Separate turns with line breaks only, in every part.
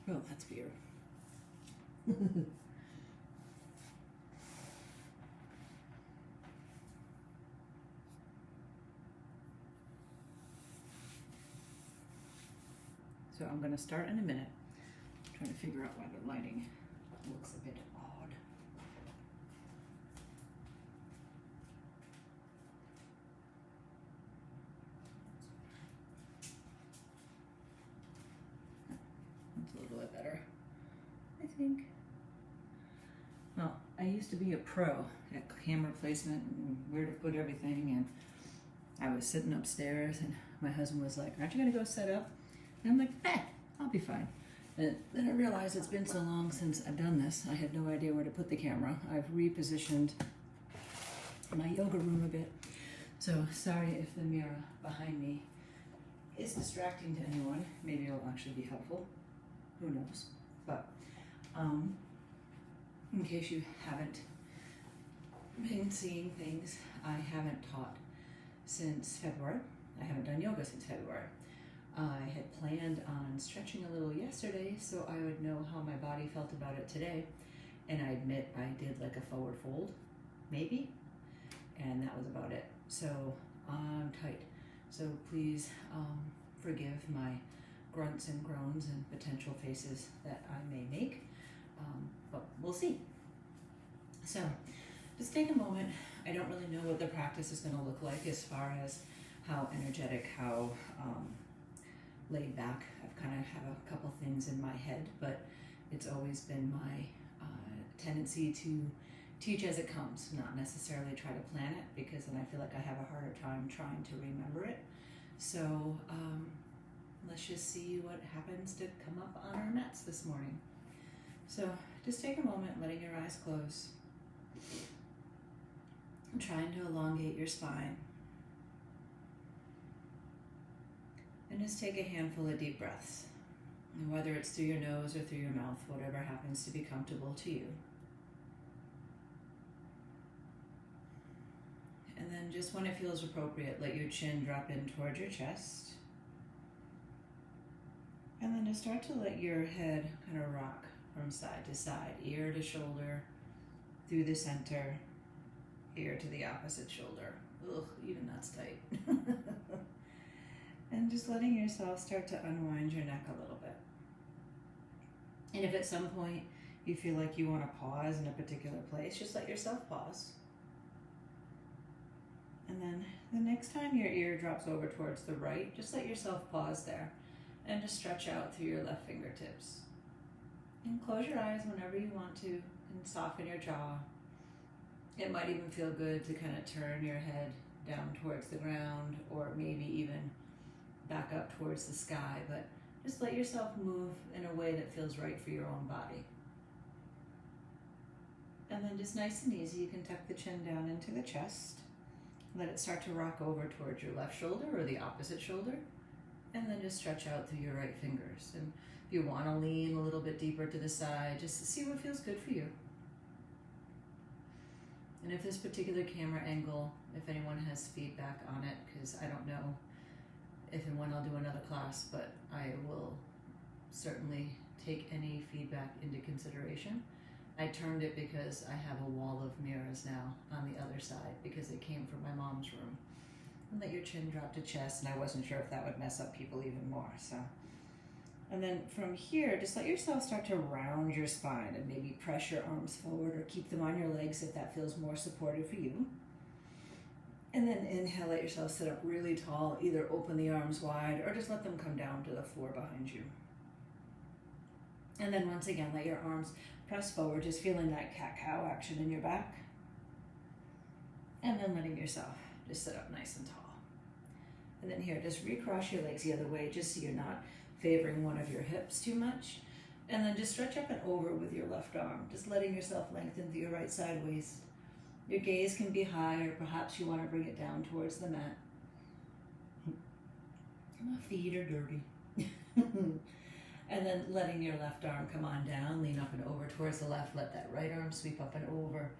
Oh, that's beer. So I'm going to start in a minute. I'm trying to figure out why the lighting looks a bit odd. That's a little bit better, I think. Well, I used to be a pro at camera placement and where to put everything, and I was sitting upstairs and my husband was like, "Aren't you going to go set up?" And I'm like, I'll be fine. And then I realized it's been so long since I've done this, I had no idea where to put the camera. I've repositioned my yoga room a bit. So sorry if the mirror behind me is distracting to anyone. Maybe it'll actually be helpful. Who knows? But in case you haven't been seeing things, I haven't taught since February. I haven't done yoga since February. I had planned on stretching a little yesterday so I would know how my body felt about it today. And I admit I did like a forward fold, maybe, and that was about it. So I'm tight. So please forgive my grunts and groans and potential faces that I may make, but we'll see. So just take a moment. I don't really know what the practice is going to look like as far as how energetic, how laid back. I've kind of have a couple things in my head, but it's always been my tendency to teach as it comes, not necessarily try to plan it, because then I feel like I have a harder time trying to remember it. So let's just see what happens to come up on our mats this morning. So just take a moment, letting your eyes close. I'm trying to elongate your spine. And just take a handful of deep breaths. And whether it's through your nose or through your mouth, whatever happens to be comfortable to you. And then just when it feels appropriate, let your chin drop in towards your chest. And then just start to let your head kind of rock from side to side, ear to shoulder, through the center, ear to the opposite shoulder. Ugh, even that's tight. And just letting yourself start to unwind your neck a little bit. And if at some point you feel like you want to pause in a particular place, just let yourself pause. And then the next time your ear drops over towards the right, just let yourself pause there and just stretch out through your left fingertips. And close your eyes whenever you want to and soften your jaw. It might even feel good to kind of turn your head down towards the ground or maybe even back up towards the sky, but just let yourself move in a way that feels right for your own body. And then just nice and easy, you can tuck the chin down into the chest. Let it start to rock over towards your left shoulder or the opposite shoulder. And then just stretch out through your right fingers. And if you want to lean a little bit deeper to the side, just see what feels good for you. And if this particular camera angle, if anyone has feedback on it, because I don't know if and when I'll do another class, but I will certainly take any feedback into consideration. I turned it because I have a wall of mirrors now on the other side because it came from my mom's room. And let your chin drop to chest, and I wasn't sure if that would mess up people even more. So, and then from here, just let yourself start to round your spine and maybe press your arms forward or keep them on your legs if that feels more supportive for you. And then inhale, let yourself sit up really tall, either open the arms wide or just let them come down to the floor behind you. And then once again, let your arms press forward, just feeling that cat-cow action in your back. And then letting yourself just sit up nice and tall. And then here, just recross your legs the other way, just so you're not favoring one of your hips too much. And then just stretch up and over with your left arm, just letting yourself lengthen through your right side waist. Your gaze can be high, or perhaps you want to bring it down towards the mat. My feet are dirty. And then letting your left arm come on down, lean up and over towards the left, let that right arm sweep up and over.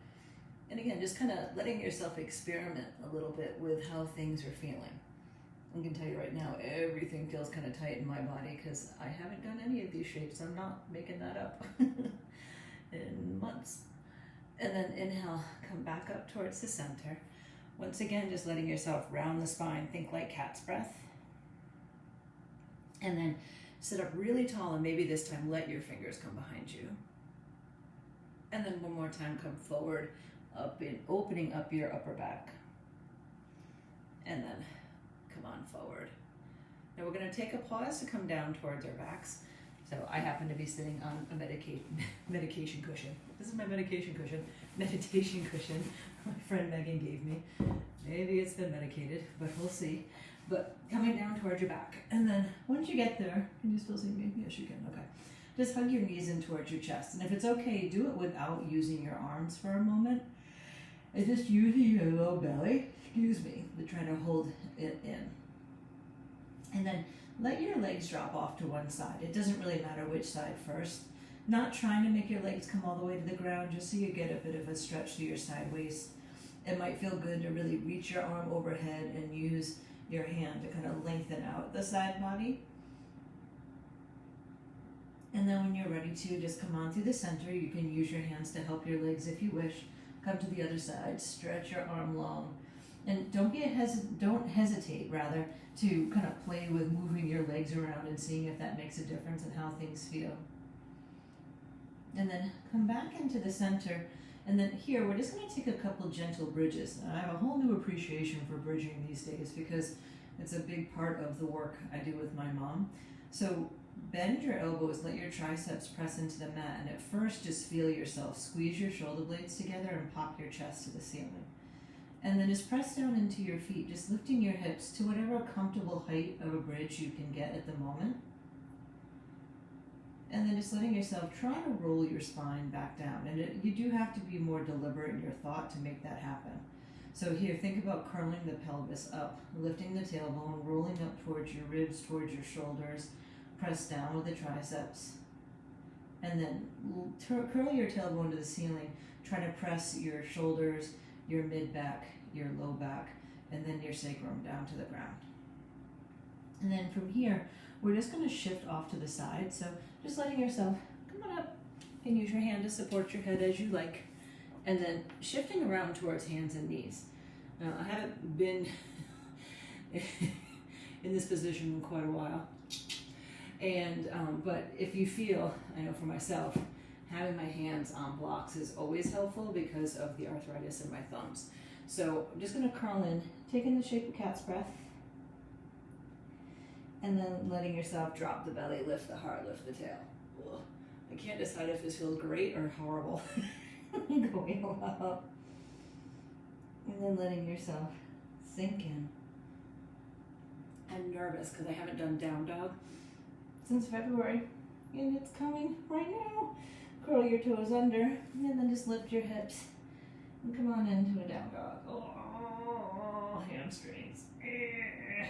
And again, just kind of letting yourself experiment a little bit with how things are feeling. I can tell you right now, everything feels kind of tight in my body because I haven't done any of these shapes. I'm not making that up in months. And then inhale, come back up towards the center. Once again, just letting yourself round the spine, think like cat's breath. And then sit up really tall, and maybe this time let your fingers come behind you. And then one more time, come forward, up in opening up your upper back. And then come on forward. Now we're going to take a pause to come down towards our backs. So I happen to be sitting on a medication cushion. This is my medication cushion, meditation cushion my friend Megan gave me. Maybe it's been medicated, but we'll see. But coming down towards your back. And then once you get there, can you still see me? Yes, you can. Okay. Just hug your knees in towards your chest. And if it's okay, do it without using your arms for a moment. And just using your low belly, to try to hold it in. And then let your legs drop off to one side. It doesn't really matter which side first. Not trying to make your legs come all the way to the ground, just so you get a bit of a stretch to your side waist. It might feel good to really reach your arm overhead and use your hand to kind of lengthen out the side body. And then when you're ready to, just come on through the center. You can use your hands to help your legs if you wish. Come to the other side, stretch your arm long. And don't hesitate, rather, to kind of play with moving your legs around and seeing if that makes a difference in how things feel. And then come back into the center. And then here, we're just going to take a couple gentle bridges. I have a whole new appreciation for bridging these days because it's a big part of the work I do with my mom. So bend your elbows, let your triceps press into the mat, and at first just feel yourself. Squeeze your shoulder blades together and pop your chest to the ceiling. And then just press down into your feet, just lifting your hips to whatever comfortable height of a bridge you can get at the moment. And then just letting yourself try to roll your spine back down. And you do have to be more deliberate in your thought to make that happen. So here, think about curling the pelvis up, lifting the tailbone, rolling up towards your ribs, towards your shoulders. Press down with the triceps. And then curl your tailbone to the ceiling. Try to press your shoulders, your mid-back, your low back, and then your sacrum down to the ground. And then from here, we're just going to shift off to the side. So just letting yourself come on up and use your hand to support your head as you like. And then shifting around towards hands and knees. Now, I haven't been in this position in quite a while. And but if you feel, I know for myself, having my hands on blocks is always helpful because of the arthritis in my thumbs. So I'm just going to curl in, taking the shape of cat's breath, and then letting yourself drop the belly, lift the heart, lift the tail. Ugh. I can't decide if this feels great or horrible. Going up. And then letting yourself sink in. I'm nervous because I haven't done down dog since February, and it's coming right now. Curl your toes under, and then just lift your hips and come on into a down dog. Oh, hamstrings.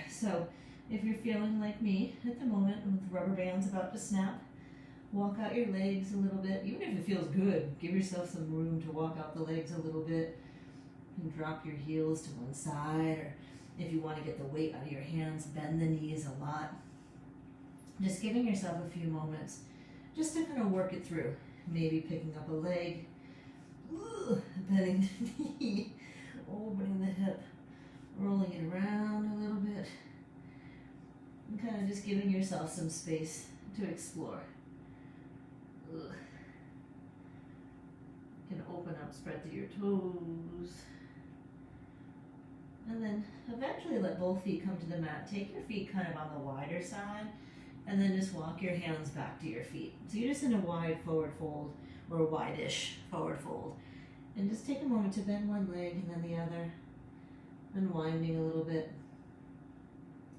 So if you're feeling like me at the moment with rubber bands about to snap, walk out your legs a little bit. Even if it feels good, give yourself some room to walk out the legs a little bit and drop your heels to one side, or if you want to get the weight out of your hands, bend the knees a lot. Just giving yourself a few moments just to kind of work it through. Maybe picking up a leg, bending the knee, opening the hip, rolling it around a little bit, and kind of just giving yourself some space to explore. You can open up, spread through your toes, and then eventually let both feet come to the mat. Take your feet kind of on the wider side, and then just walk your hands back to your feet. So you're just in a wide forward fold, or a wide-ish forward fold. And just take a moment to bend one leg and then the other, unwinding a little bit.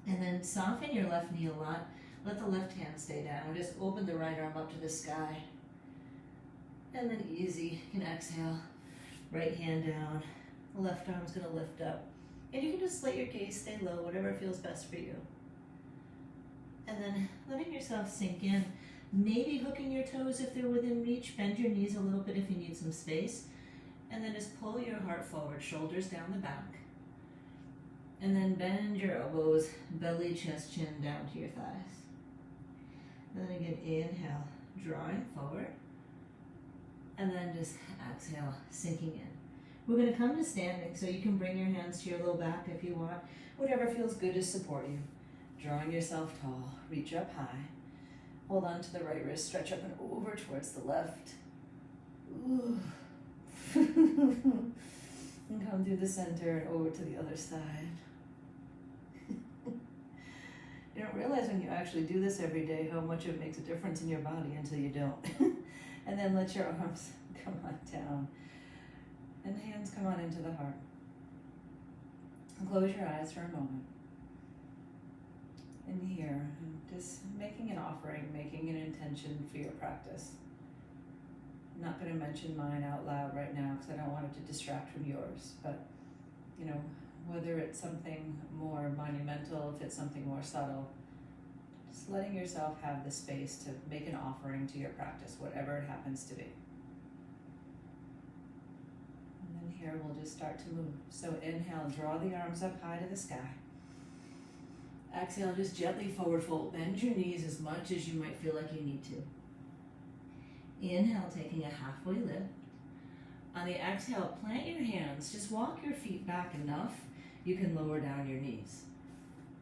And then soften your left knee a lot. Let the left hand stay down. Just open the right arm up to the sky. And then easy, you can exhale. Right hand down. The left arm's going to lift up. And you can just let your gaze stay low, whatever feels best for you. And then letting yourself sink in. Maybe hooking your toes if they're within reach. Bend your knees a little bit if you need some space. And then just pull your heart forward, shoulders down the back. And then bend your elbows, belly, chest, chin down to your thighs. And then again, inhale, drawing forward. And then just exhale, sinking in. We're going to come to standing, so you can bring your hands to your low back if you want. Whatever feels good to support you. Drawing yourself tall, reach up high. Hold on to the right wrist, stretch up and over towards the left. Ooh. And come through the center and over to the other side. You don't realize when you actually do this every day how much it makes a difference in your body until you don't. And then let your arms come on down. And hands come on into the heart. And close your eyes for a moment. And here, just making an offering, making an intention for your practice. I'm not going to mention mine out loud right now because I don't want it to distract from yours. But, you know, whether it's something more monumental, if it's something more subtle, just letting yourself have the space to make an offering to your practice, whatever it happens to be. And then here we'll just start to move. So inhale, draw the arms up high to the sky. Exhale, just gently forward fold. Bend your knees as much as you might feel like you need to. Inhale, taking a halfway lift. On the exhale, plant your hands. Just walk your feet back enough you can lower down your knees.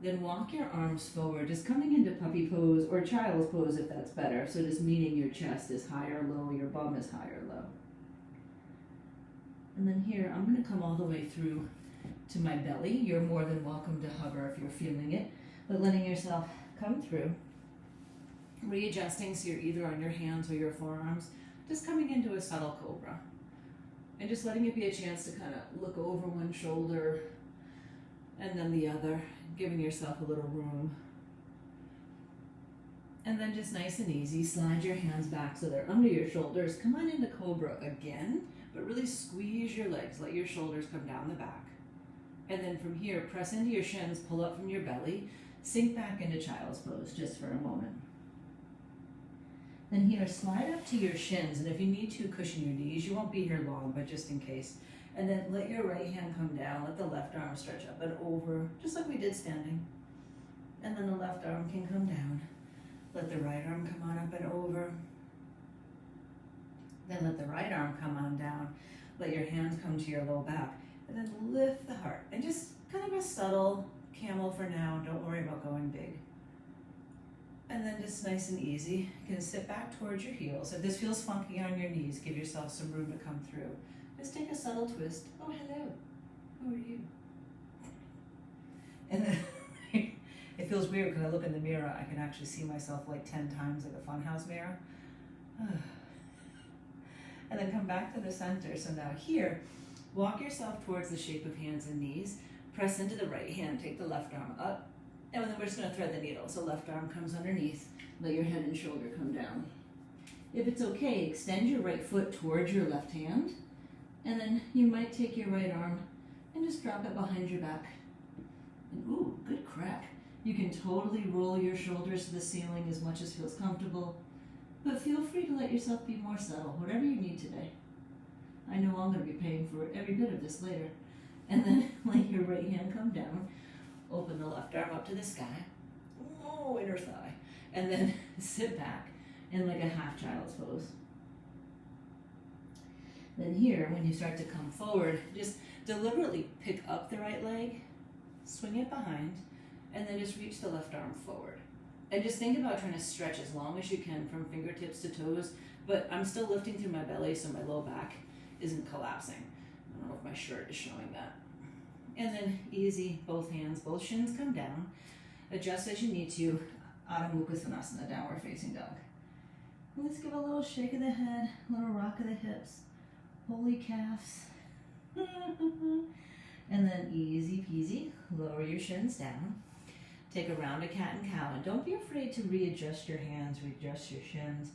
Then walk your arms forward, just coming into puppy pose or child's pose if that's better. So just meaning your chest is high or low, your bum is high or low. And then here, I'm going to come all the way through to my belly. You're more than welcome to hover if you're feeling it, but letting yourself come through. Readjusting so you're either on your hands or your forearms, just coming into a subtle cobra. And just letting it be a chance to kind of look over one shoulder and then the other, giving yourself a little room. And then just nice and easy, slide your hands back so they're under your shoulders. Come on into cobra again, but really squeeze your legs. Let your shoulders come down the back. And then from here, press into your shins, pull up from your belly, sink back into child's pose just for a moment. Then here, slide up to your shins, and if you need to, cushion your knees. You won't be here long, but just in case. And then let your right hand come down, let the left arm stretch up and over, just like we did standing. And then the left arm can come down. Let the right arm come on up and over. Then let the right arm come on down. Let your hands come to your low back. And then lift the heart. And just kind of a subtle camel for now. Don't worry about going big. And then just nice and easy, you can sit back towards your heels. If this feels funky on your knees, give yourself some room to come through. Just take a subtle twist. Oh, hello. Who are you? And then it feels weird because I look in the mirror, I can actually see myself like 10 times like a funhouse mirror. And then come back to the center. So now here, walk yourself towards the shape of hands and knees. Press into the right hand, take the left arm up. And then we're just going to thread the needle. So left arm comes underneath. Let your head and shoulder come down. If it's okay, extend your right foot towards your left hand. And then you might take your right arm and just drop it behind your back. And ooh, good crack. You can totally roll your shoulders to the ceiling as much as feels comfortable. But feel free to let yourself be more subtle, whatever you need today. I know I'm going to be paying for every bit of this later. And then let your right hand come down. Open the left arm up to the sky. Oh, inner thigh. And then sit back in like a half child's pose. Then here, when you start to come forward, just deliberately pick up the right leg, swing it behind, and then just reach the left arm forward. And just think about trying to stretch as long as you can from fingertips to toes, but I'm still lifting through my belly so my low back isn't collapsing. I don't know if my shirt is showing that. And then easy, both hands, both shins come down. Adjust as you need to. Adho Mukha Svanasana, downward facing dog. And let's give a little shake of the head, a little rock of the hips. Holy calves. And then easy peasy, lower your shins down. Take a round of cat and cow. And don't be afraid to readjust your hands, readjust your shins.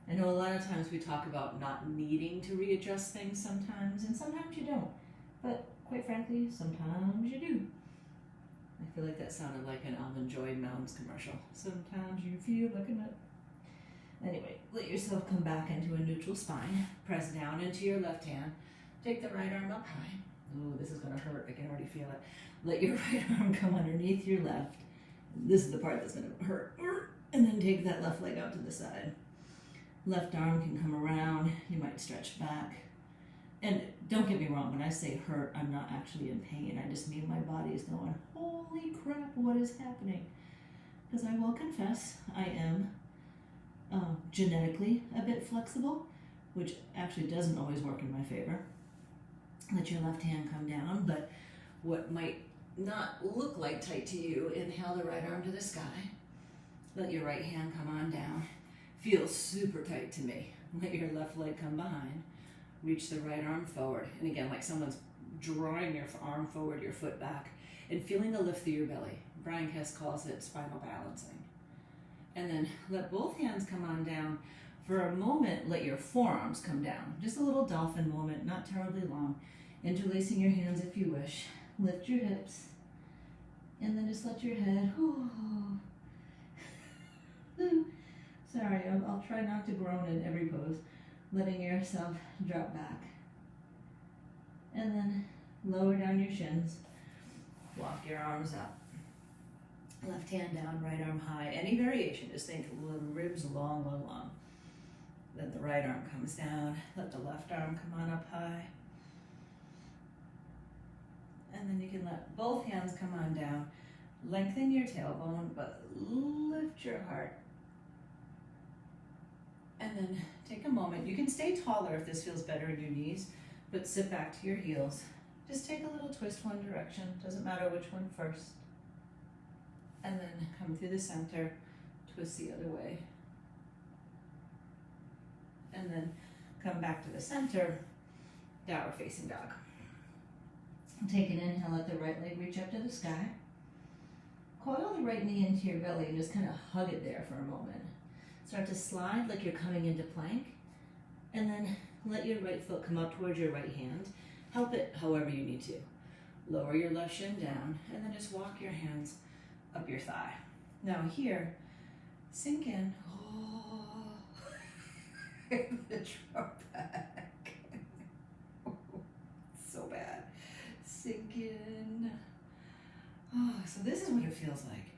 I know a lot of times we talk about not needing to readjust things sometimes, and sometimes you don't. But quite frankly, sometimes you do. I feel like that sounded like an Almond Joy Mounds commercial. Sometimes you feel like a nut. Anyway, let yourself come back into a neutral spine. Press down into your left hand. Take the right arm up high. Ooh, this is gonna hurt. I can already feel it. Let your right arm come underneath your left. This is the part that's gonna hurt. And then take that left leg out to the side. Left arm can come around. You might stretch back. And don't get me wrong, when I say hurt, I'm not actually in pain. I just mean my body is going, holy crap, what is happening? Because I will confess, I am genetically a bit flexible, which actually doesn't always work in my favor. Let your left hand come down, but what might not look like tight to you, inhale the right arm to the sky. Let your right hand come on down. Feels super tight to me. Let your left leg come behind. Reach the right arm forward. And again, like someone's drawing your arm forward, your foot back, and feeling the lift through your belly. Brian Kess calls it spinal balancing. And then let both hands come on down. For a moment, let your forearms come down. Just a little dolphin moment, not terribly long. Interlacing your hands if you wish. Lift your hips. And then just let your head, sorry, I'll try not to groan in every pose. Letting yourself drop back. And then lower down your shins. Walk your arms up. Left hand down, right arm high. Any variation, just think ribs long, long, long. Then the right arm comes down. Let the left arm come on up high. And then you can let both hands come on down. Lengthen your tailbone, but lift your heart. And then take a moment. You can stay taller if this feels better in your knees, but sit back to your heels. Just take a little twist one direction. Doesn't matter which one first. And then come through the center, twist the other way. And then come back to the center, downward facing dog. Take an inhale, let the right leg reach up to the sky. Coil the right knee into your belly and just kind of hug it there for a moment. Start to slide like you're coming into plank, and then let your right foot come up towards your right hand. Help it however you need to. Lower your left shin down, and then just walk your hands up your thigh. Now here, sink in. Oh, the drop back. So bad. Sink in. Oh, so this is what it feels like.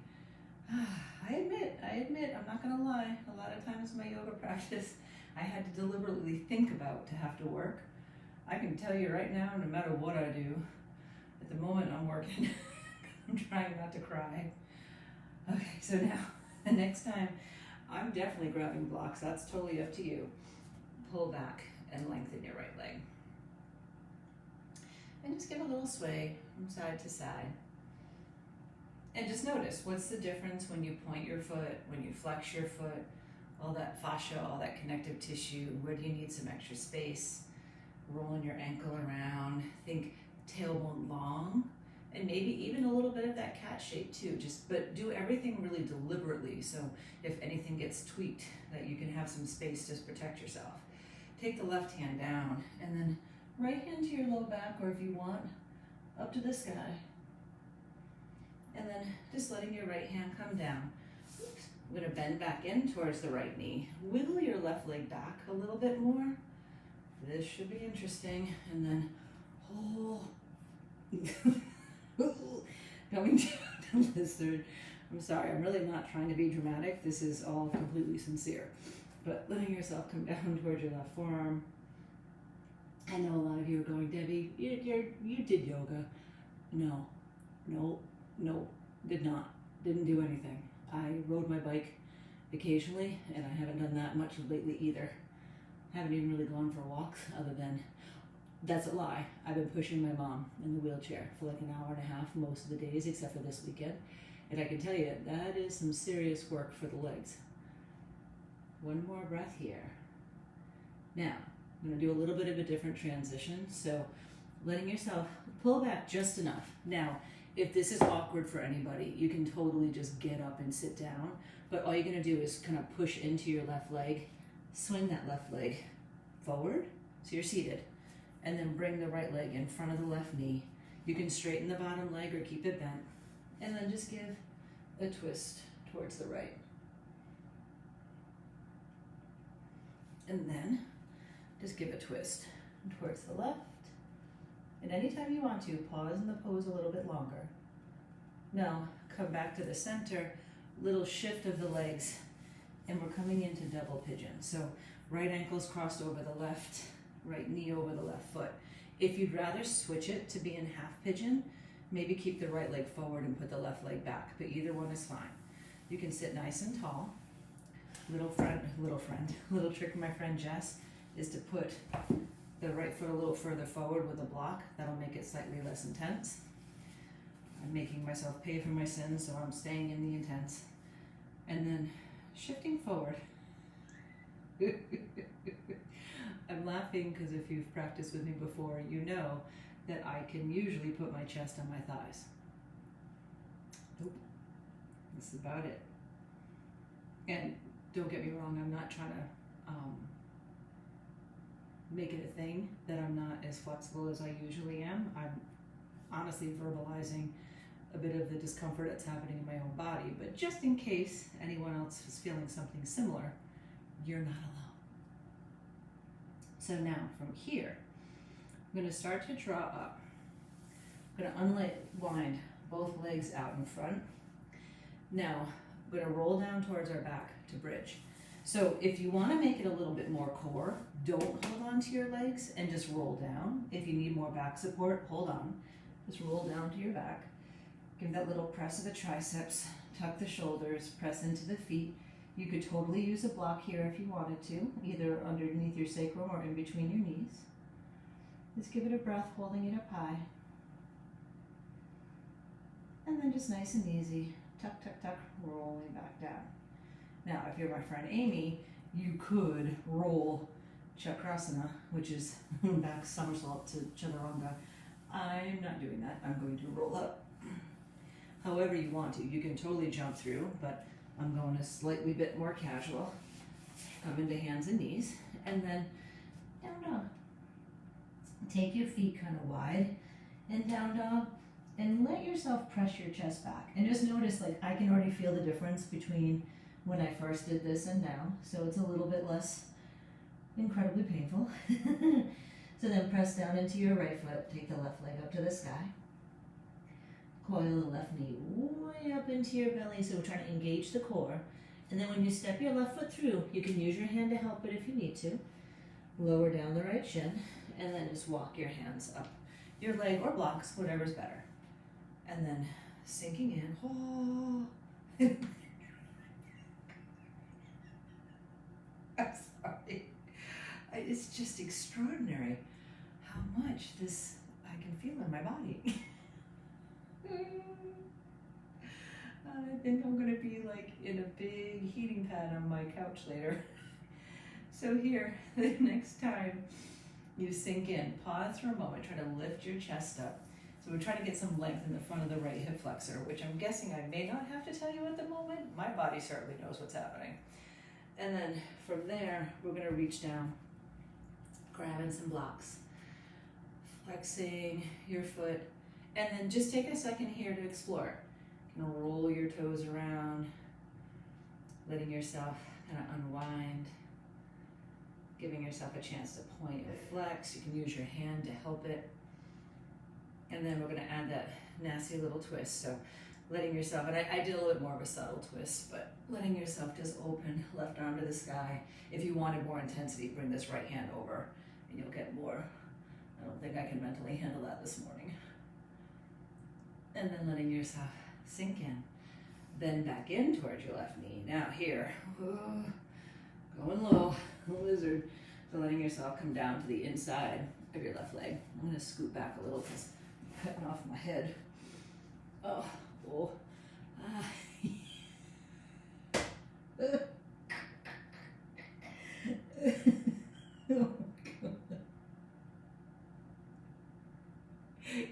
I admit, I'm not gonna lie, a lot of times in my yoga practice, I had to deliberately think about to have to work. I can tell you right now, no matter what I do, at the moment I'm working, I'm trying not to cry. Okay, so now, the next time, I'm definitely grabbing blocks, that's totally up to you. Pull back and lengthen your right leg. And just give a little sway from side to side. And just notice, what's the difference when you point your foot, when you flex your foot, all that fascia, all that connective tissue, where do you need some extra space? Rolling your ankle around, think tailbone long, and maybe even a little bit of that cat shape too, but do everything really deliberately, so if anything gets tweaked, that you can have some space to protect yourself. Take the left hand down, and then right hand to your low back, or if you want, up to the sky. And then just letting your right hand come down. Oops. I'm gonna bend back in towards the right knee. Wiggle your left leg back a little bit more. This should be interesting. And then going down to lizard. I'm sorry, I'm really not trying to be dramatic. This is all completely sincere. But letting yourself come down towards your left forearm. I know a lot of you are going, Debbie, you did yoga. No, did not. Didn't do anything. I rode my bike occasionally, and I haven't done that much lately either. Haven't even really gone for walks, other than, that's a lie. I've been pushing my mom in the wheelchair for like an hour and a half most of the days, except for this weekend. And I can tell you, that is some serious work for the legs. One more breath here. Now, I'm gonna do a little bit of a different transition. So letting yourself pull back just enough. Now, if this is awkward for anybody, you can totally just get up and sit down. But all you're gonna do is kind of push into your left leg, swing that left leg forward, so you're seated, and then bring the right leg in front of the left knee. You can straighten the bottom leg or keep it bent, and then just give a twist towards the right. And then just give a twist towards the left, And anytime you want to, pause in the pose a little bit longer. Now, come back to the center, little shift of the legs, and we're coming into double pigeon. So right ankle's crossed over the left, right knee over the left foot. If you'd rather switch it to be in half pigeon, maybe keep the right leg forward and put the left leg back, but either one is fine. You can sit nice and tall. Little trick of my friend Jess is to put the right foot a little further forward with a block. That'll make it slightly less intense. I'm making myself pay for my sins, so I'm staying in the intense. And then shifting forward. I'm laughing because if you've practiced with me before, you know that I can usually put my chest on my thighs. Nope. This is about it. And don't get me wrong, I'm not trying to make it a thing that I'm not as flexible as I usually am. I'm honestly verbalizing a bit of the discomfort that's happening in my own body, but just in case anyone else is feeling something similar, you're not alone. So now from here, I'm going to start to draw up. I'm going to unwind both legs out in front. Now, I'm going to roll down towards our back to bridge. So if you want to make it a little bit more core, don't hold on to your legs and just roll down. If you need more back support, hold on. Just roll down to your back. Give that little press of the triceps, tuck the shoulders, press into the feet. You could totally use a block here if you wanted to, either underneath your sacrum or in between your knees. Just give it a breath, holding it up high. And then just nice and easy, tuck, tuck, tuck, rolling back down. Now, if you're my friend Amy, you could roll Chakrasana, which is back somersault to Chaturanga. I'm not doing that. I'm going to roll up. However you want to. You can totally jump through, but I'm going a slightly bit more casual. Come into hands and knees, and then down dog. Take your feet kind of wide and down dog, and let yourself press your chest back. And just notice, like, I can already feel the difference between when I first did this and now, so it's a little bit less incredibly painful. So then press down into your right foot, take the left leg up to the sky. Coil the left knee way up into your belly, so we're trying to engage the core. And then when you step your left foot through, you can use your hand to help it if you need to. Lower down the right shin, and then just walk your hands up your leg or blocks, whatever's better. And then sinking in. Oh. I'm sorry. It's just extraordinary how much this I can feel in my body. I think I'm going to be like in a big heating pad on my couch later. So here, the next time you sink in, pause for a moment, try to lift your chest up. So we're trying to get some length in the front of the right hip flexor, which I'm guessing I may not have to tell you at the moment. My body certainly knows what's happening. And then from there, we're going to reach down, grabbing some blocks, flexing your foot, and then just take a second here to explore. You know, roll your toes around, letting yourself kind of unwind, giving yourself a chance to point and flex. You can use your hand to help it. And then we're going to add that nasty little twist. So letting yourself, and I did a little bit more of a subtle twist, but letting yourself just open, left arm to the sky. If you wanted more intensity, bring this right hand over and you'll get more. I don't think I can mentally handle that this morning. And then letting yourself sink in. Then back in towards your left knee. Now here, going low, lizard. So letting yourself come down to the inside of your left leg. I'm going to scoot back a little because I'm cutting off my head. Oh. Oh. Ah.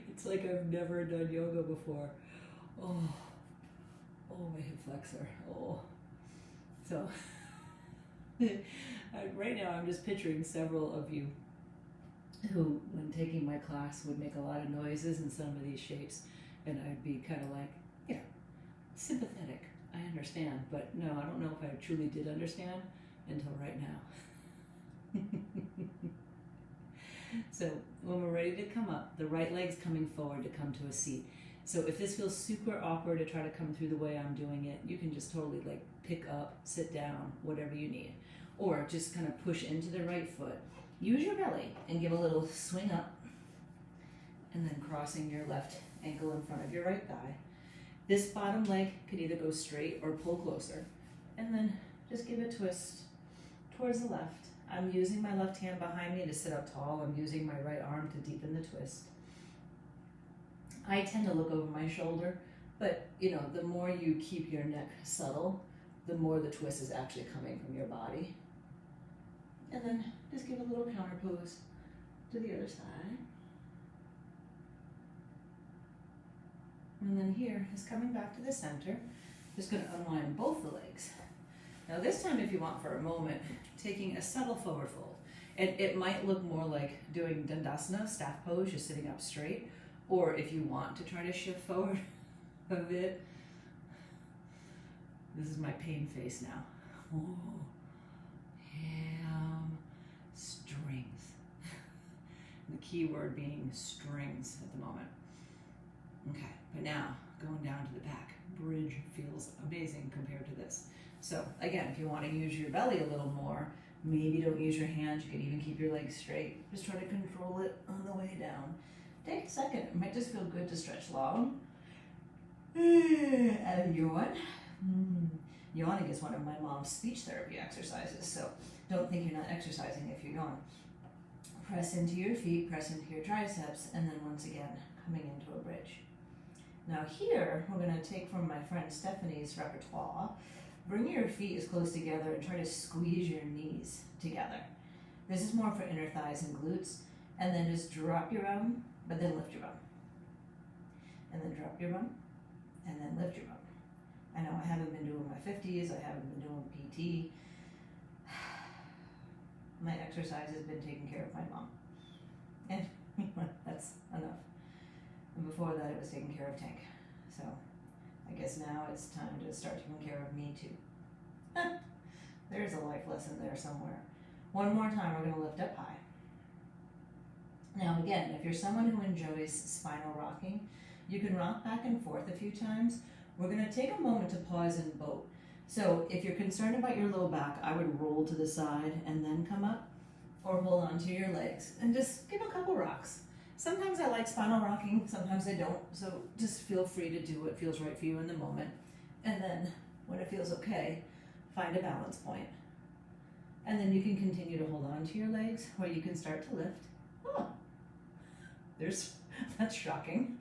It's like I've never done yoga before. Oh, my hip flexor. Oh. So, right now I'm just picturing several of you who, when taking my class, would make a lot of noises in some of these shapes, and I'd be kind of like, sympathetic. I understand, but no, I don't know if I truly did understand until right now. So when we're ready to come up, the right leg's coming forward to come to a seat. So if this feels super awkward to try to come through the way I'm doing it, you can just totally like pick up, sit down, whatever you need. Or just kind of push into the right foot. Use your belly and give a little swing up, and then crossing your left ankle in front of your right thigh. This bottom leg could either go straight or pull closer. And then just give a twist towards the left. I'm using my left hand behind me to sit up tall. I'm using my right arm to deepen the twist. I tend to look over my shoulder, but you know, the more you keep your neck subtle, the more the twist is actually coming from your body. And then just give a little counter pose to the other side. And then here is coming back to the center. Just going to unwind both the legs. Now this time, if you want for a moment, taking a subtle forward fold. It might look more like doing Dandasana, staff pose, just sitting up straight. Or if you want to try to shift forward a bit, this is my pain face now. Oh, strength. The key word being strings at the moment. Okay, but now going down to the back. Bridge feels amazing compared to this. So again, if you want to use your belly a little more, maybe don't use your hands. You can even keep your legs straight. Just try to control it on the way down. Take a second. It might just feel good to stretch long. And yawn. Yawning is one of my mom's speech therapy exercises, so don't think you're not exercising if you yawn. Press into your feet, press into your triceps, and then once again, coming into a bridge. Now here, we're going to take from my friend Stephanie's repertoire. Bring your feet as close together and try to squeeze your knees together. This is more for inner thighs and glutes. And then just drop your bum, but then lift your bum. And then drop your bum, and then lift your bum. I know I haven't been doing my 50s, I haven't been doing PT. My exercise has been taking care of my mom. And that's enough. And before that, it was taking care of Tank. So I guess now it's time to start taking care of me too. There's a life lesson there somewhere. One more time, we're going to lift up high. Now again, if you're someone who enjoys spinal rocking, you can rock back and forth a few times. We're going to take a moment to pause and boat. So if you're concerned about your low back, I would roll to the side and then come up, or hold on to your legs and just give a couple rocks. Sometimes I like spinal rocking, sometimes I don't, so just feel free to do what feels right for you in the moment. And then when it feels okay, find a balance point. And then you can continue to hold on to your legs, or you can start to lift. Oh, that's shocking.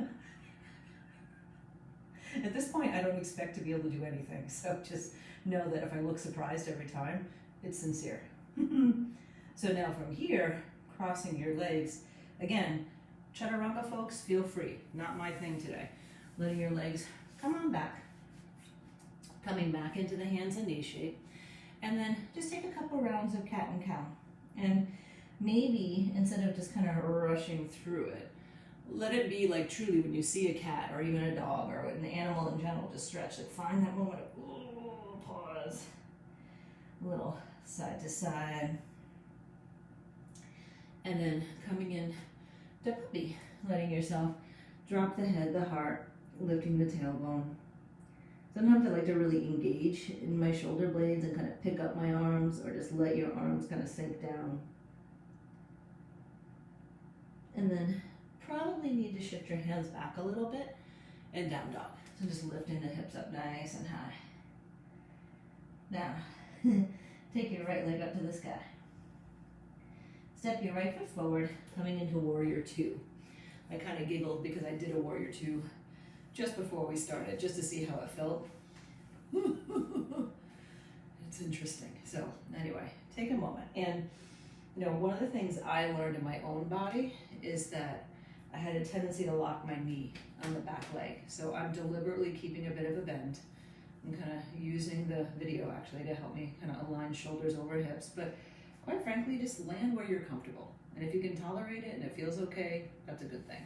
At this point, I don't expect to be able to do anything, so just know that if I look surprised every time, it's sincere. So now from here, crossing your legs, again, chaturanga folks, feel free. Not my thing today. Letting your legs come on back, coming back into the hands and knee shape, and then just take a couple rounds of cat and cow. And maybe instead of just kind of rushing through it, let it be like truly when you see a cat or even a dog or an animal in general, just stretch. Like find that moment of pause, a little side to side, and then coming in to puppy, letting yourself drop the head, the heart, lifting the tailbone. Sometimes I like to really engage in my shoulder blades and kind of pick up my arms, or just let your arms kind of sink down. And then probably need to shift your hands back a little bit and down dog. So just lifting the hips up nice and high. Now, take your right leg up to the sky. Step your right foot forward, coming into Warrior Two. I kind of giggled because I did a Warrior Two just before we started, just to see how it felt. It's interesting. So anyway, take a moment. And you know, one of the things I learned in my own body is that I had a tendency to lock my knee on the back leg. So I'm deliberately keeping a bit of a bend. I'm kind of using the video actually to help me kind of align shoulders over hips. But quite frankly, just land where you're comfortable. And if you can tolerate it and it feels okay, that's a good thing.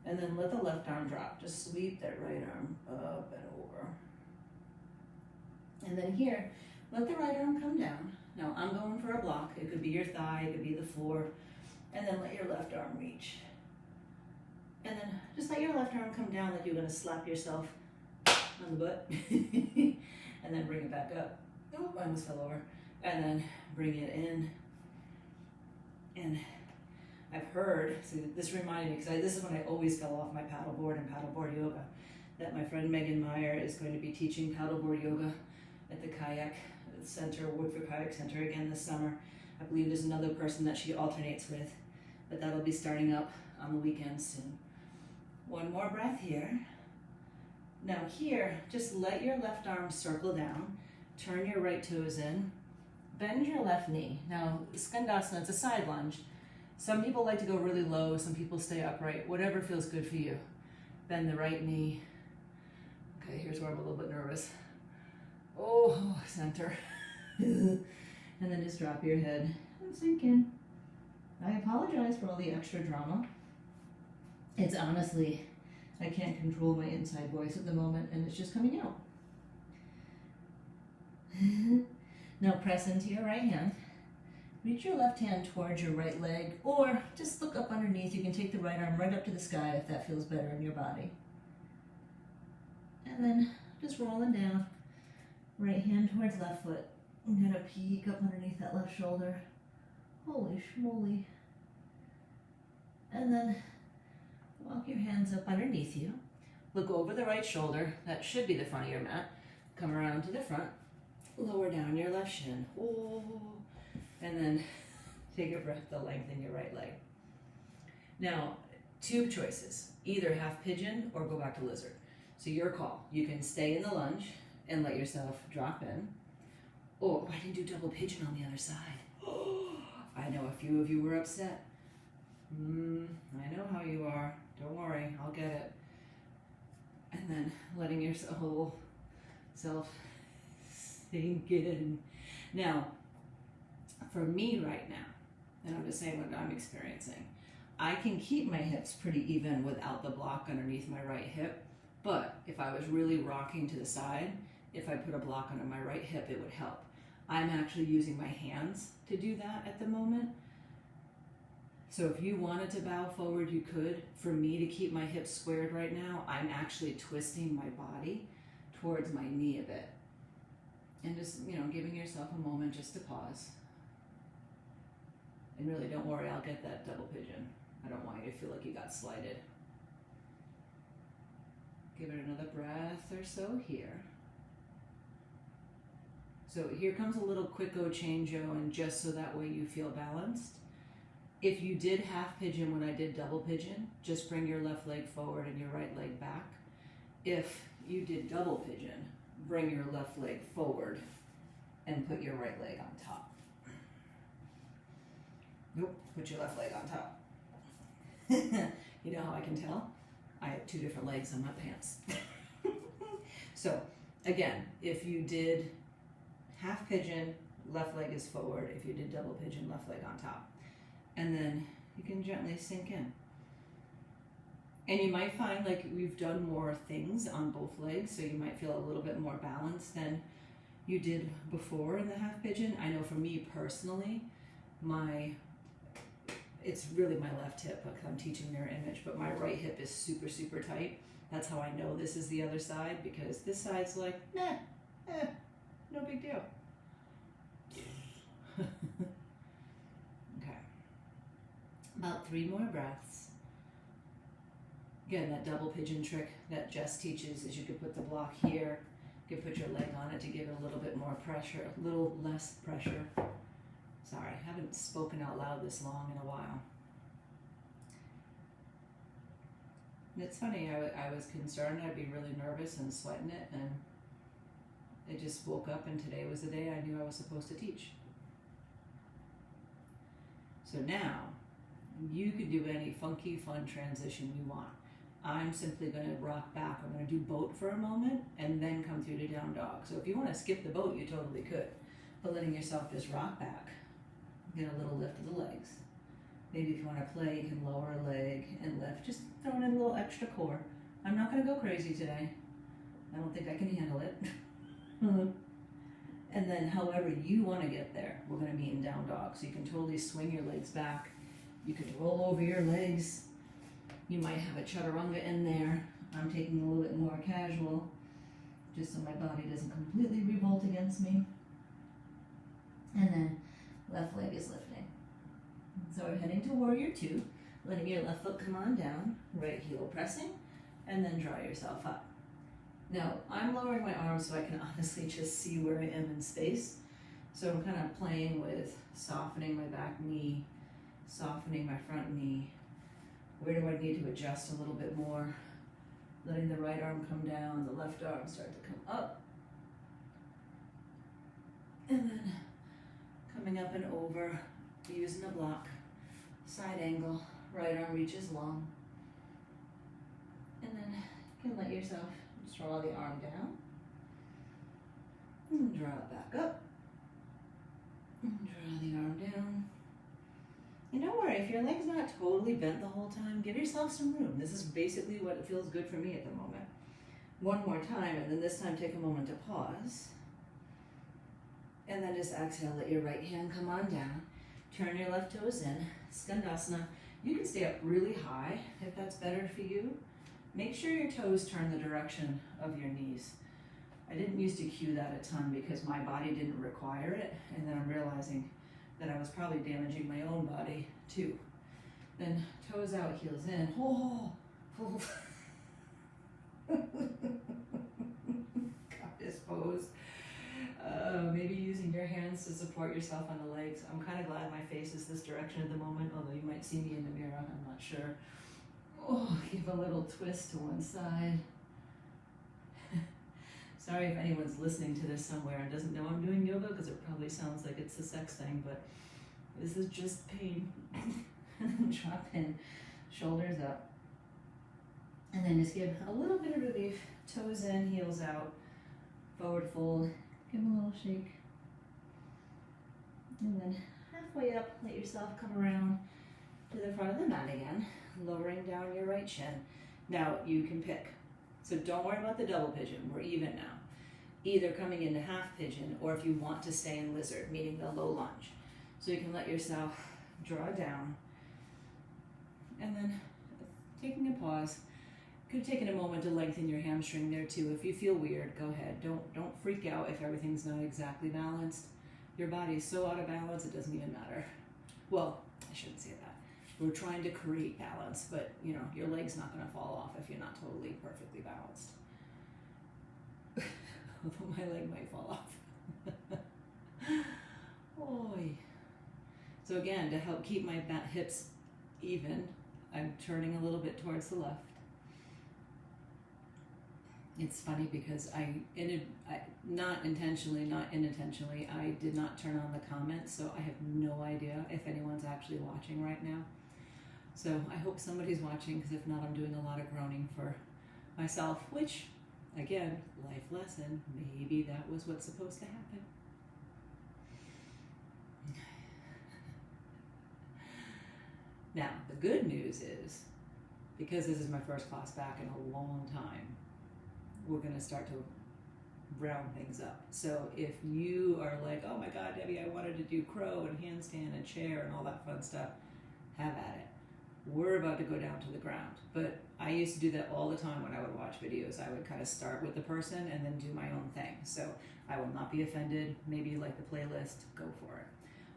And then let the left arm drop. Just sweep that right arm up and over. And then here, let the right arm come down. Now I'm going for a block. It could be your thigh, it could be the floor. And then let your left arm reach. And then just let your left arm come down like you're gonna slap yourself on the butt. And then bring it back up. Oh, I almost fell over. And then bring it in. And I've heard, so this reminded me, because this is when I always fell off my paddleboard and paddleboard yoga, that my friend Megan Meyer is going to be teaching paddleboard yoga at the Kayak Center, Woodford Kayak Center again this summer. I believe there's another person that she alternates with, but that'll be starting up on the weekend soon. One more breath here. Now here, just let your left arm circle down, turn your right toes in, bend your left knee. Now, Skandasana, it's a side lunge. Some people like to go really low, some people stay upright, whatever feels good for you. Bend the right knee. Okay, here's where I'm a little bit nervous. Oh, center. And then just drop your head and sink in. I apologize for all the extra drama. It's honestly, I can't control my inside voice at the moment, and it's just coming out. Now press into your right hand. Reach your left hand towards your right leg, or just look up underneath. You can take the right arm right up to the sky if that feels better in your body. And then just rolling down. Right hand towards left foot. I'm gonna peek up underneath that left shoulder. Holy schmoly. And then walk your hands up underneath you. Look over the right shoulder. That should be the front of your mat. Come around to the front. Lower down your left shin. Oh. And then take a breath to lengthen your right leg. Now, two choices. Either half pigeon or go back to lizard. So your call. You can stay in the lunge and let yourself drop in. Oh, I didn't do double pigeon on the other side. I know a few of you were upset. I know how you are. Don't worry, I'll get it. And then letting yourself sink in. Now, for me right now, and I'm just saying what I'm experiencing, I can keep my hips pretty even without the block underneath my right hip, but if I was really rocking to the side, if I put a block under my right hip, it would help. I'm actually using my hands to do that at the moment. So if you wanted to bow forward, you could. For me to keep my hips squared right now, I'm actually twisting my body towards my knee a bit. And just, giving yourself a moment just to pause. And really, don't worry, I'll get that double pigeon. I don't want you to feel like you got slighted. Give it another breath or so here. So here comes a little quick-o change-o, and just so that way you feel balanced. If you did half pigeon when I did double pigeon, just bring your left leg forward and your right leg back. If you did double pigeon, bring your left leg forward and put your right leg on top. Nope, put your left leg on top. You know how I can tell? I have two different legs on my pants. So, again, if you did half pigeon, left leg is forward. If you did double pigeon, left leg on top. And then you can gently sink in. And you might find like we've done more things on both legs, so you might feel a little bit more balanced than you did before in the half pigeon. I know for me personally, it's really my left hip, because I'm teaching mirror image, but my right hip is super, super tight. That's how I know this is the other side, because this side's like, no big deal. Okay. About 3 more breaths. Again, that double pigeon trick that Jess teaches is you could put the block here, you could put your leg on it to give it a little bit more pressure, a little less pressure. Sorry, I haven't spoken out loud this long in a while. And it's funny, I was concerned I'd be really nervous and sweating it, and I just woke up and today was the day I knew I was supposed to teach. So now, you can do any funky, fun transition you want. I'm simply going to rock back. I'm going to do boat for a moment and then come through to down dog. So if you want to skip the boat, you totally could. But letting yourself just rock back, get a little lift of the legs. Maybe if you want to play, you can lower a leg and lift. Just throwing in a little extra core. I'm not going to go crazy today. I don't think I can handle it. And then however you want to get there, we're going to be in down dog. So you can totally swing your legs back You can roll over your legs. You might have a chaturanga in there. I'm taking a little bit more casual, just so my body doesn't completely revolt against me. And then left leg is lifting. So we're heading to warrior two, letting your left foot come on down, right heel pressing, and then draw yourself up. Now, I'm lowering my arms so I can honestly just see where I am in space. So I'm kind of playing with softening my back knee, softening my front knee. Where do I need to adjust a little bit more? Letting the right arm come down, the left arm start to come up. And then coming up and over, using a block, side angle, right arm reaches long. And then you can let yourself draw the arm down. And draw it back up. And draw the arm down. And don't worry, if your leg's not totally bent the whole time, give yourself some room. This is basically what feels good for me at the moment. One more time, and then this time take a moment to pause. And then just exhale, let your right hand come on down. Turn your left toes in, Skandasana. You can stay up really high if that's better for you. Make sure your toes turn the direction of your knees. I didn't used to cue that a ton because my body didn't require it, and then I'm realizing that I was probably damaging my own body too. Then toes out, heels in. Oh, oh. Goddess pose. Maybe using your hands to support yourself on the legs. I'm kind of glad my face is this direction at the moment, although you might see me in the mirror, I'm not sure. Oh, give a little twist to one side. Sorry if anyone's listening to this somewhere and doesn't know I'm doing yoga, because it probably sounds like it's a sex thing, but this is just pain. Drop in, shoulders up. And then just give a little bit of relief. Toes in, heels out, forward fold. Give them a little shake. And then halfway up, let yourself come around to the front of the mat again, lowering down your right shin. Now you can pick. So don't worry about the double pigeon, we're even now. Either coming into half pigeon, or if you want to stay in lizard, meaning the low lunge. So you can let yourself draw down. And then taking a pause. Could take a moment to lengthen your hamstring there too. If you feel weird, go ahead. Don't freak out if everything's not exactly balanced. Your body is so out of balance, it doesn't even matter. Well, I shouldn't say that. We're trying to create balance, but you know, your leg's not gonna fall off if you're not totally perfectly balanced. Although my leg might fall off. Oy. So again, to help keep my hips even, I'm turning a little bit towards the left. It's funny because not intentionally, not unintentionally, I did not turn on the comments, so I have no idea if anyone's actually watching right now. So I hope somebody's watching, because if not, I'm doing a lot of groaning for myself, which, again, life lesson, maybe that was what's supposed to happen. Now, the good news is, because this is my first class back in a long time, we're going to start to round things up. So if you are like, oh my God, Debbie, I wanted to do crow and handstand and chair and all that fun stuff, have at it. We're about to go down to the ground. But I used to do that all the time when I would watch videos. I would kind of start with the person and then do my own thing. So I will not be offended. Maybe you like the playlist, go for it.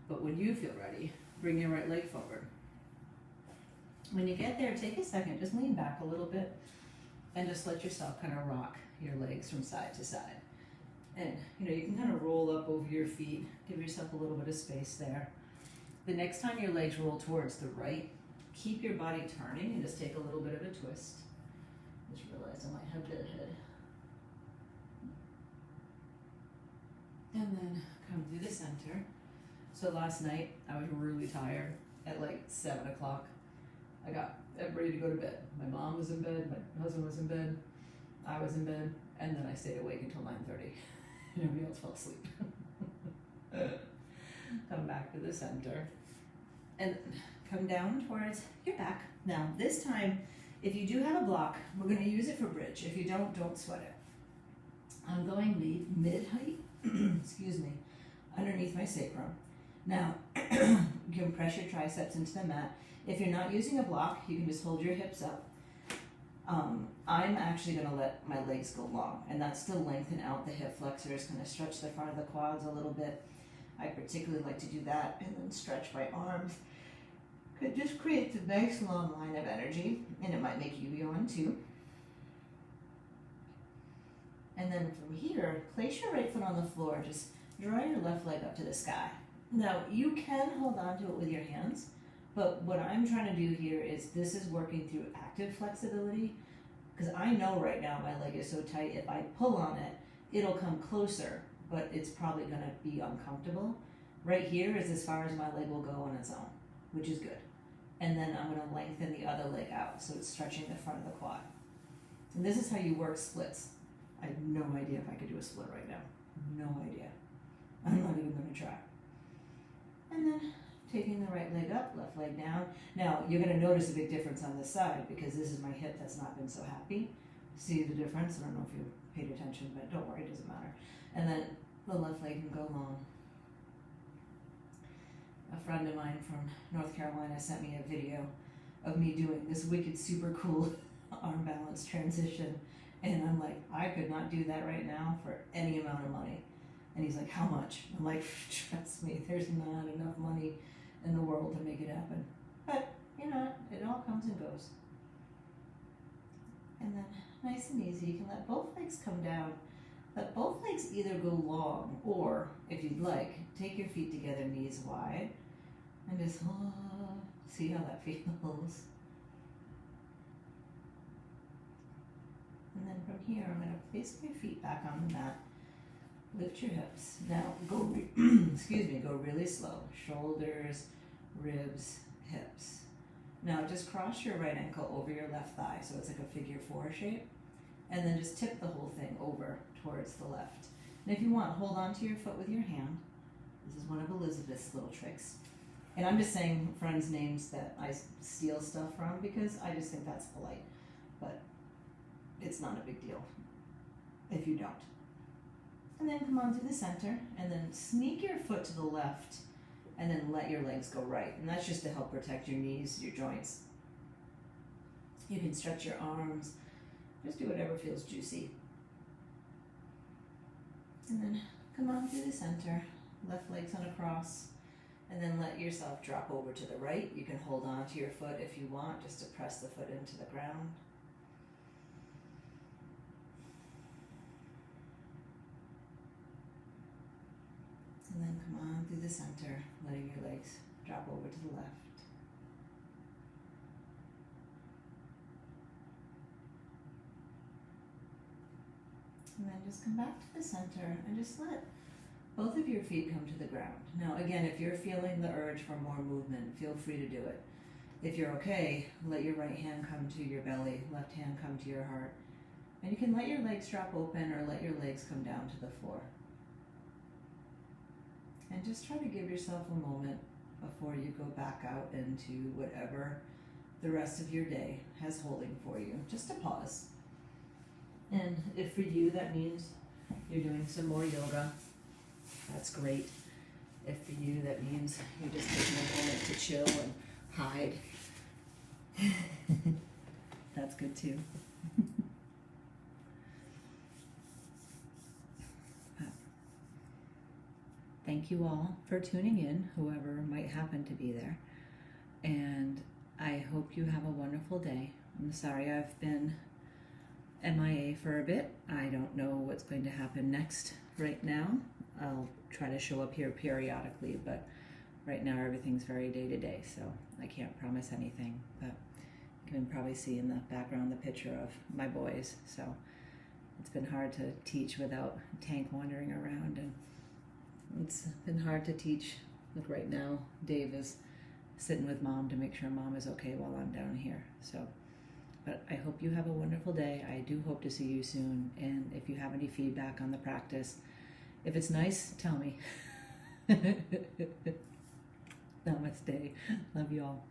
But when you feel ready, bring your right leg forward. When you get there, take a second, just lean back a little bit and just let yourself kind of rock your legs from side to side. And you know, you can kind of roll up over your feet, give yourself a little bit of space there. The next time your legs roll towards the right, keep your body turning and just take a little bit of a twist. Just realized I might have dead head. And then come through the center. So last night I was really tired at like 7 o'clock. I got ready to go to bed. My mom was in bed, my husband was in bed, I was in bed, and then I stayed awake until 9:30. Nobody else fell asleep. Come back to the center and come down towards your back. Now this time, if you do have a block, we're going to use it for bridge. If you don't sweat it. I'm going mid height, excuse me, underneath my sacrum. Now,
You can press your triceps into the mat. If you're not using a block, you can just hold your hips up. I'm actually going to let my legs go long, and that's to lengthen out the hip flexors, kind of stretch the front of the quads a little bit. I particularly like to do that, and then stretch my arms. It just creates a nice long line of energy, and it might make you yawn too. And then from here, place your right foot on the floor. Just draw your left leg up to the sky. Now, you can hold on to it with your hands, but what I'm trying to do here is this is working through active flexibility, because I know right now my leg is so tight, if I pull on it, it'll come closer, but it's probably going to be uncomfortable. Right here is as far as my leg will go on its own, which is good. And then I'm going to lengthen the other leg out, so it's stretching the front of the quad. And this is how you work splits. I have no idea if I could do a split right now. No idea. I'm not even going to try. And then taking the right leg up, left leg down. Now, you're going to notice a big difference on this side because this is my hip that's not been so happy. See the difference? I don't know if you paid attention, but don't worry, it doesn't matter. And then the left leg can go long. A friend of mine from North Carolina sent me a video of me doing this wicked super cool arm balance transition. And I'm like, I could not do that right now for any amount of money. And he's like, how much? I'm like, trust me, there's not enough money in the world to make it happen. But, you know, it all comes and goes. And then nice and easy, you can let both legs come down. Let both legs either go long, or if you'd like, take your feet together, knees wide, and just see how that feels. And then from here, I'm going to place my feet back on the mat. Lift your hips. Now, go really slow. Shoulders, ribs, hips. Now, just cross your right ankle over your left thigh, so it's like a figure 4 shape. And then just tip the whole thing over towards the left. And if you want, hold on to your foot with your hand. This is one of Elizabeth's little tricks. And I'm just saying friends' names that I steal stuff from because I just think that's polite. But it's not a big deal if you don't. And then come on to the center, and then sneak your foot to the left, and then let your legs go right. And that's just to help protect your knees, your joints. You can stretch your arms. Just do whatever feels juicy. And then come on to the center, left leg's on a cross, and then let yourself drop over to the right. You can hold on to your foot if you want, just to press the foot into the ground. And then come on through the center, letting your legs drop over to the left. And then just come back to the center and just let both of your feet come to the ground. Now again, if you're feeling the urge for more movement, feel free to do it. If you're okay, let your right hand come to your belly, left hand come to your heart. And you can let your legs drop open or let your legs come down to the floor. And just try to give yourself a moment before you go back out into whatever the rest of your day has holding for you. Just a pause. And if for you that means you're doing some more yoga, that's great. If for you that means you're just taking a moment to chill and hide, that's good too. Thank you all for tuning in, whoever might happen to be there. And I hope you have a wonderful day. I'm sorry I've been MIA for a bit. I don't know what's going to happen next right now. I'll try to show up here periodically, but right now everything's very day-to-day, so I can't promise anything. But you can probably see in the background the picture of my boys, so it's been hard to teach without Tank wandering around, and it's been hard to teach. Like right now, Dave is sitting with Mom to make sure Mom is okay while I'm down here. So, but I hope you have a wonderful day. I do hope to see you soon. And if you have any feedback on the practice, if it's nice, tell me. Namaste. Love you all.